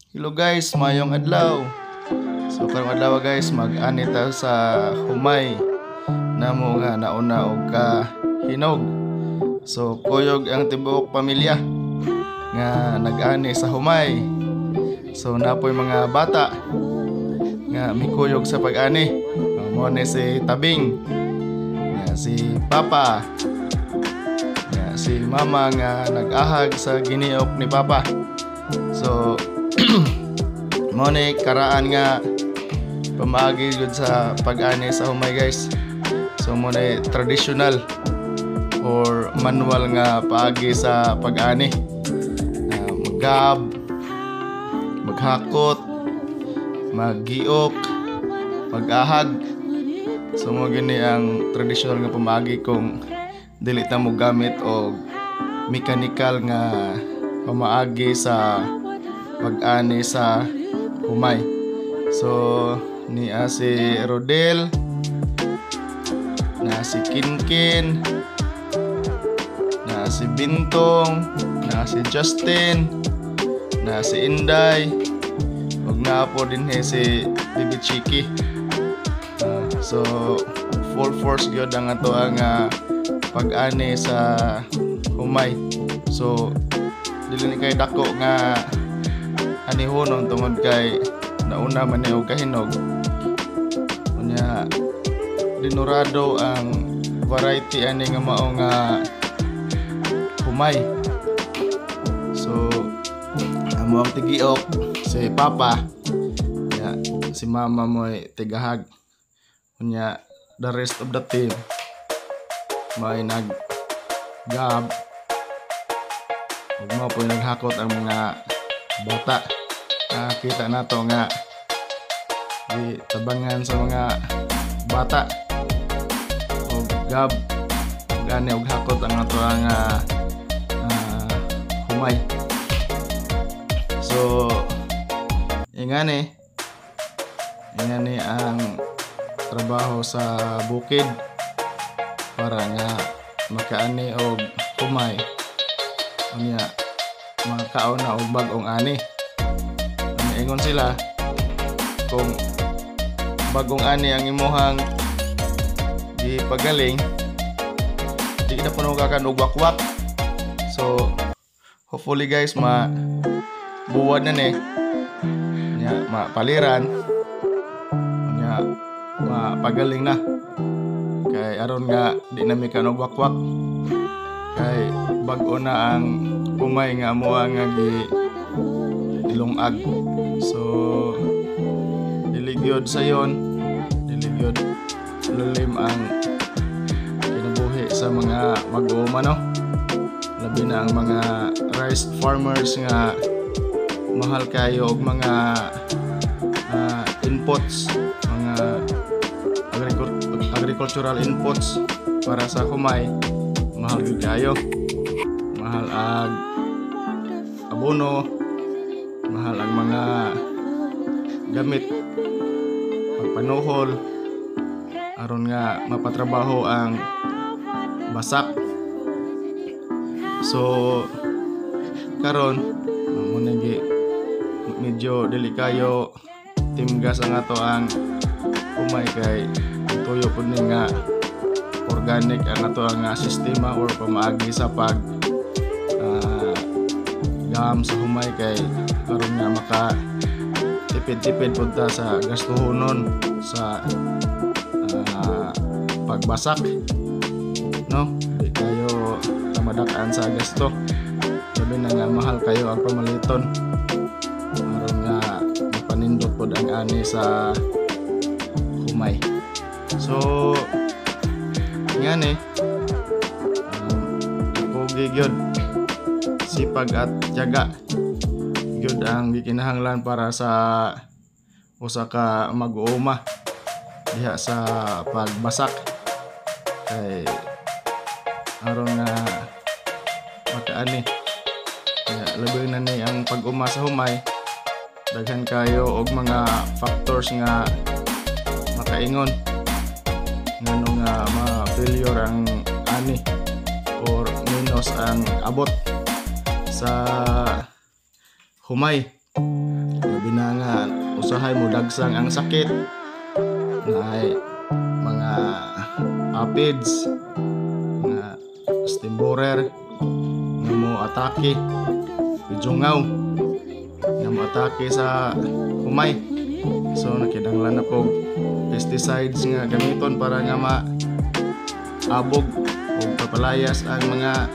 Hello guys, mayong adlaw. So karong adlaw guys, mag-ani ta sa humay namo nga nauna og ka hinog. So kuyog ang tibuok pamilya nga nag-ani sa humay. So napoy mga bata nga mikuyog sa pag-ani. Mo ni si Tabing, nga si Papa, nga si Mama nga nag-ahag sa giniok ni Papa. So mo ni karaan nga pamaagi jud sa pag-ani sa humay guys. So mo ni traditional or manual nga paagi sa pag-ani. Magab, maghakot, maggiok, mag-ahag. So mo gini ang traditional nga pamaagi kung dili ta mo gamit og mechanical nga pamaagi sa pag-ani sa humay. So ni si Rodel, na si Kinkin, na si Bintong, na si Justin, na si Inday, ug na po din si Bibi Chiki. So full force gyud ang ato ang pag-ani sa humay. So dili ni kay dako nga anihon tungod kay nauna man ni og kahinog. Unya dinurado ang variety ani nga mao nga humay. So amo ang tigiok si Papa, ya si Mama mo'y tigahag. Unya the rest of the team may nag-gab, ug mao po naghakot ang mga bata. Kita nato nga di tabangan sa mga bata og gab gani og hakot ang ato ang humay. So ingani ang trabaho sa bukid para nga makaani og humay. Unya makaon na og bag-ong ani. Ingon sila kung bagong ani ang imuhang gipagaling, di na puno ka og wakwak. So hopefully guys buwan na ni nya mapaliran nya mapagaling na kay aron nga di na mi kanog wakwak kay bag-o na ang humay nga amuha nga ilungag. So diligyod sayon, diligyod lulim ang kinabuhi sa mga mag-uuma, no? Labi na ang mga rice farmers nga mahal kayo og mga inputs, mga agricultural inputs para sa humay. Mahal gyud kayo, mahal ang abono, mahal ang mga gamit pagpanuhol aron nga mapatrabaho ang basak. So karon muna medyo dili kayo timgas ang ato ang humay kay tuyo pud ni nga organic ang ato ang sistema or pamaagi sa pag gam sa humay kay aron nga maka tipid-tipid pud ta sa gastuhonon sa pagbasak, no? Di kayo tamadakan sa gasto, labi na nga mahal kayo ang pamaliton aron nga mapanindot pud ang ani sa humay. So ngani pogi gyud sipag at tiyaga gyud ang gikinahanglan para sa usa ka mag-uuma diha sa pagbasak kay aron nga makaani. Labi na ni ang pag-uma sa humay, daghan kayo og mga factors nga makaingon ngano nga ma-failure ang ani or minus ang abot sa humay. labi na nga usahay mo dagsang ang sakit na mga aphids, mga stem borer nga mo atake, pidjungaw nga mo atake sa humay. So nakidanglan na po pesticides nga gamiton para nga maabog o papalayas ang mga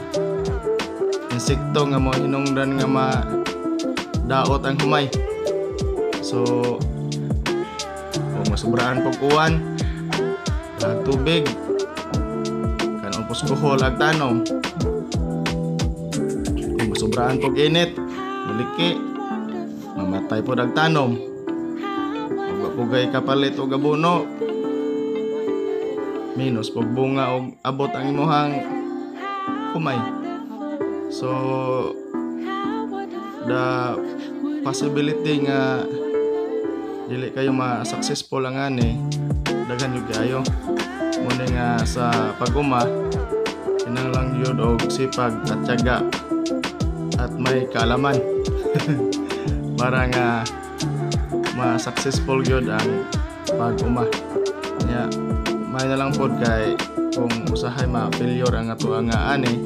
insekto nga mo hinungdan nga daot ang humay. So kung masubraan pag uwan, tubig, kanang puskohol ag tanom. Kung masubraan pag init, muliki, mamatay po ag tanom. Pugay kapalit o gabuno, minus pag bunga o abot ang imuhang humay. So the possibility nga dili kayo ma-successful ang ani daghan yung kayo muna nga sa pag-uma, kinanglang yun og sipag at tiyaga at may kaalaman para nga ma-successful yun ang pag-uma. Kaya may na lang po kay kung usahay ma-failure ang ato ang ani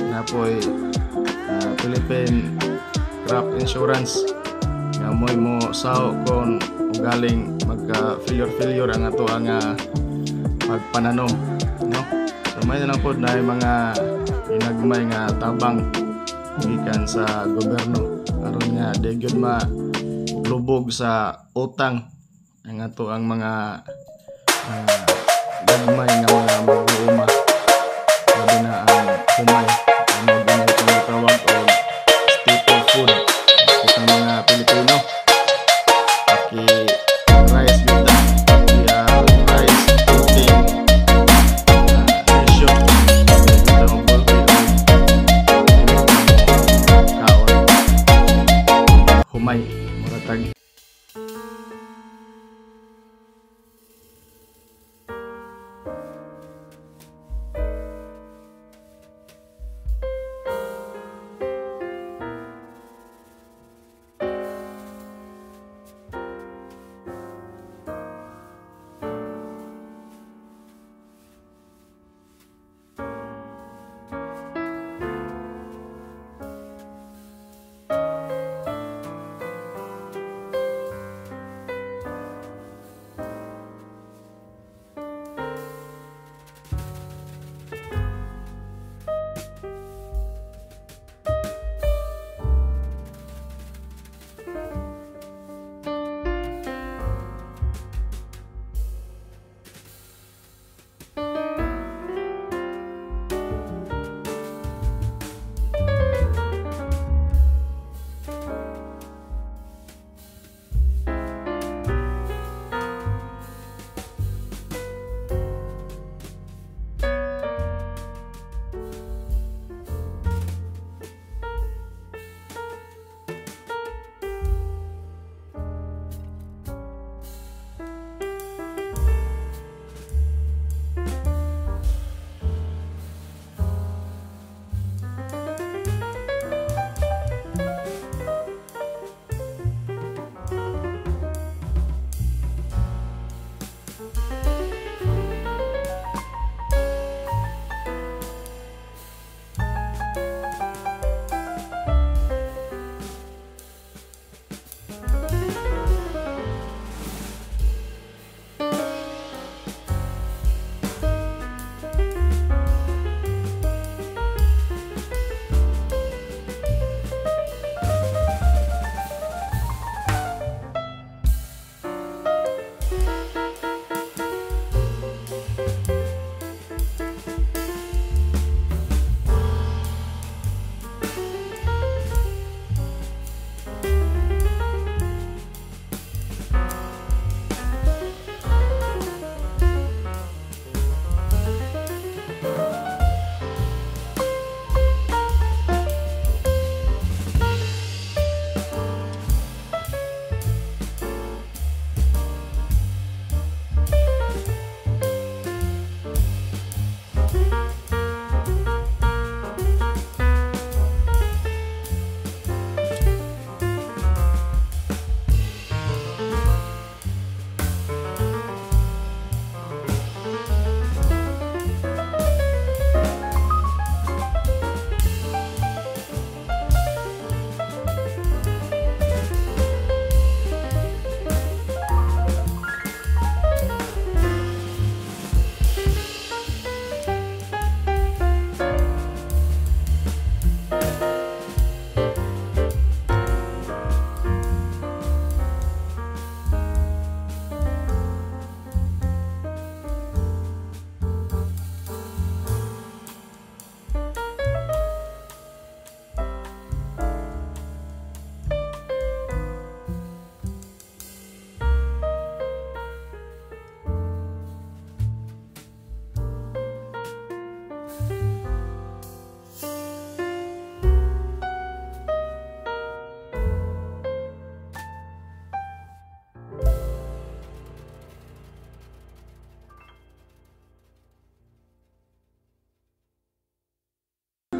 na po'y Philippine Crop Insurance nga mo sao kung galing magka-failure ang ato ang pagpananom, no? So may na lang po na mga inagmay nga tabang gikan sa gobyerno aron nga di gyud lubog sa utang ang ato ang mga gagmay nga mga mag-uuma, sabi na ang humay ang mga tinatawag o staple food sa mga Pilipino. Paki rice gita, rice protein ratio kita magbulti kaon humay muratag.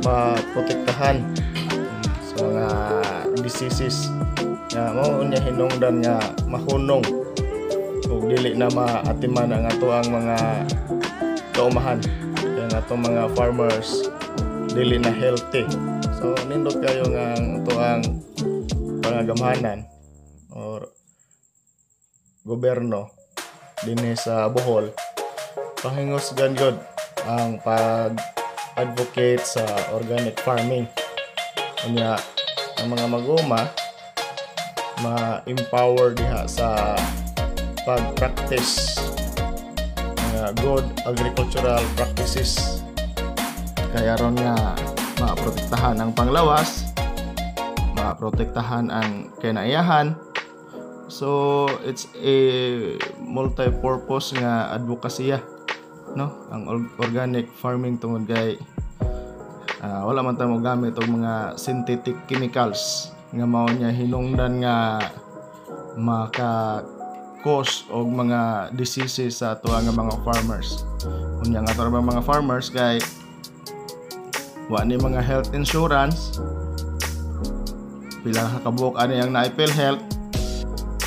maprotektahan sa mga diseases nga mao unya hinungdan nga mahunong ug dili na maatiman ang ato ang mga kaumahan kaya nga atong mga farmers dili na healthy. So nindot kayo nga ato ang pangagamhanan or gobyerno dinhi sa Bohol pahingusgan gyud ang pag-advocate sa organic farming. Unya ang mga maguma ma-empower diha sa pag-practice mga good agricultural practices kaya ron nga maprotektahan ang panglawas, maprotektahan ang kinaiyahan. So it's a multi-purpose nga advokasya, no, ang organic farming tungod kay wala man ta mo gamit og mga synthetic chemicals nga mao nya hinungdan nga maka-cause og mga diseases sa ato nga mga farmers. Unya nga ato mga farmers kay wa ni mga health insurance, pila ka kabuok ani ang naipil health.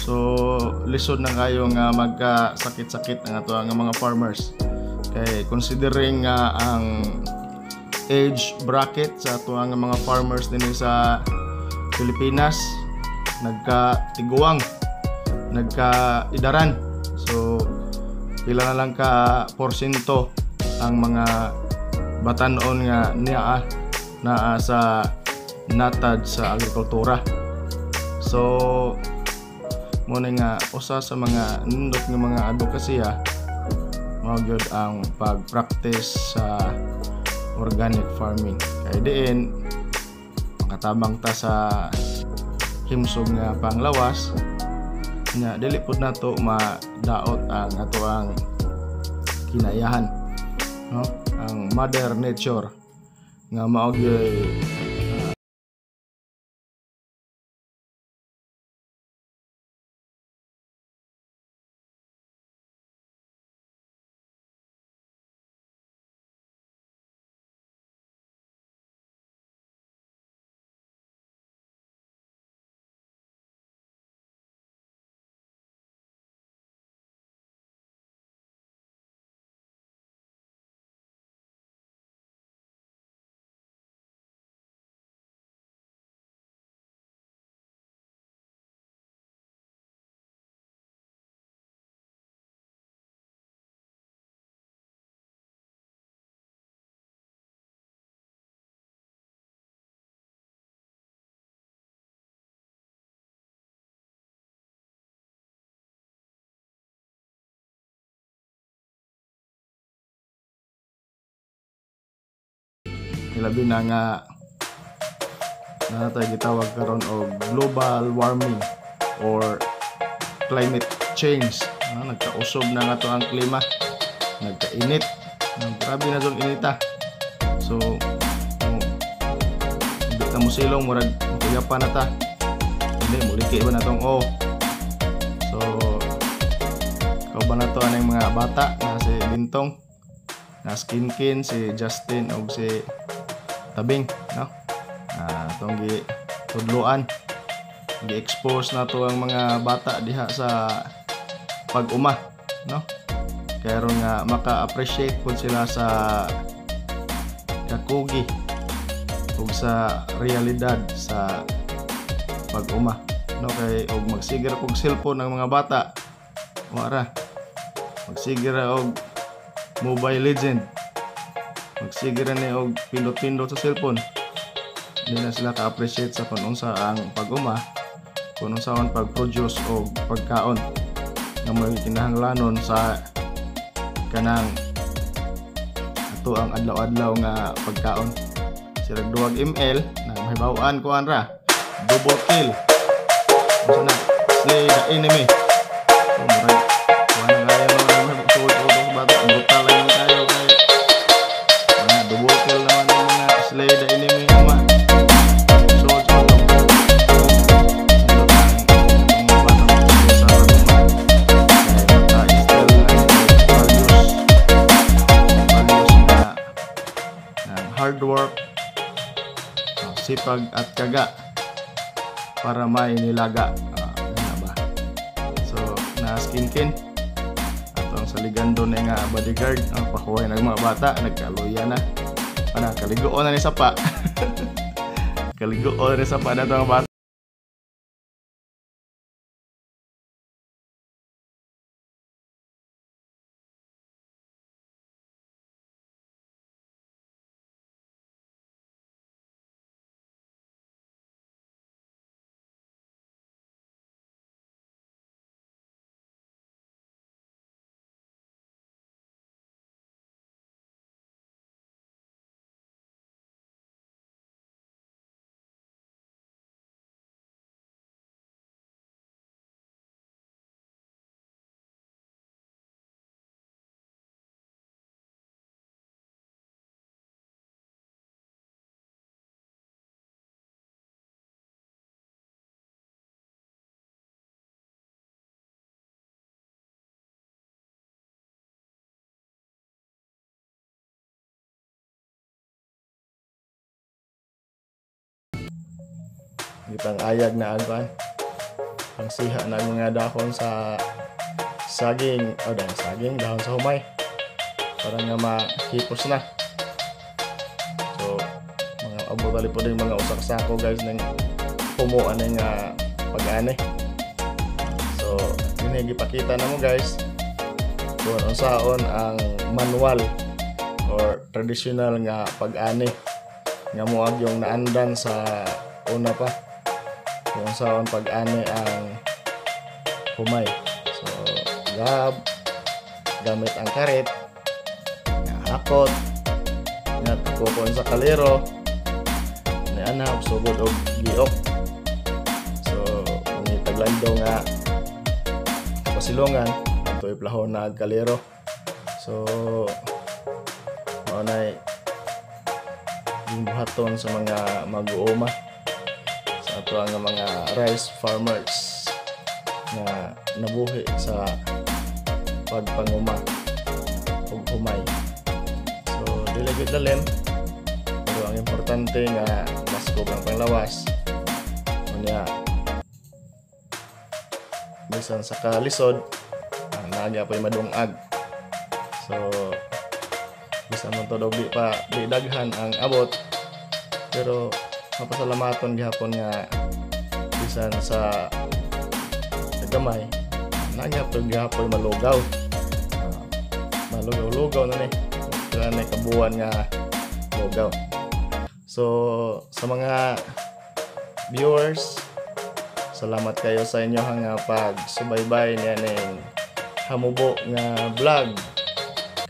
So lisod na kayo nga magka-sakit-sakit ang ato nga mga farmers. Kay considering nga ang age bracket sa ato nga mga farmers dinhi sa Pilipinas nagka-tiguang, nagka-idaran. So pila na lang ka porsyento ang mga batanon nga niya naa sa natad sa agrikultura. So mo nga usa sa mga nindot nga mga advokasya mao gyud ang pag-practice sa organic farming. Kay diin makatabang ta sa himsog nga panglawas nya dili pud nato madaot ang ato ang kinayahan, no, ang mother nature nga mao gyud labi na nga natay gitawag karon og global warming or climate change. Nagkausob na nga to ang klima, nagkainit, grabe na tong inita. So hindi ta mo silong murag kuya pa na ta, hindi muliki ba na tong so ikaw ba na to anong mga bata na si Bintong, na Skinkin, si Justin o si Tabing, no? Itong tudluan, gi-expose na to ang mga bata diha sa pag-uma, no? Kaya ron nga maka-appreciate po sila sa kakugi ug sa realidad sa pag-uma, no? Kay og magsigir og cellphone ng mga bata, wara magsigir og Mobile Legend, magsigir ni og pindot-pindot sa cellphone. Hindi na sila ka-appreciate sa kung unsa ang pag-uma, kung unsa ang pag-produce o pagkaon na may kinahanglanon sa kanang ato ang adlaw-adlaw nga pagkaon. Sirag 2 ml na mahibaw-an ko anra double kill. Unsa na slay the enemy. So murag wala kaya mo sa bata ang brutal lang kayo kay double kill naman ang mga slay the enemy ama. Hard work, sipag at tiyaga para may nilaga. Ano ba? So na skinkin atong sa ligando na nga bodyguard ang pahuway ng mga bata nagkaluya na. Kaligoon na ni sapa. Kaligoon na ni sapa na itong bata. Gipang ayag na agwan ang siha na mga dahon sa saging dahon sa humay para nga mahipos na. So mga abotali po din mga usak sako guys ng pumuan ng pag-ani. So yun gipakita na mo guys kung unsaon ang manual or traditional nga pag-ani nga muag yung naandan sa una pa kung saan pag-ani ang humay. So gamit ang karet hakot nga tukon sa kalero ni ana sugod og giok. So pangitaglan daw nga pasilongan ato iplahon na kalero. So mao nay yung buhaton sa mga mag-uuma sa ato ang mga rice farmers na nabuhi sa pagpanguma ug humay. So dili gid lalim pero ang importante nga maskog ang panglawas unya bisan sa kalisod naagya pa madungag. So bisan man to di daghan ang abot pero mapasalamaton gihapon nga bisan sa gamay nanya to gihapon malugaw. Malugaw na ni kanay kabuan nga lugaw. So sa mga viewers, salamat kayo sa inyo nga pagsubaybay niya ning hamubo nga vlog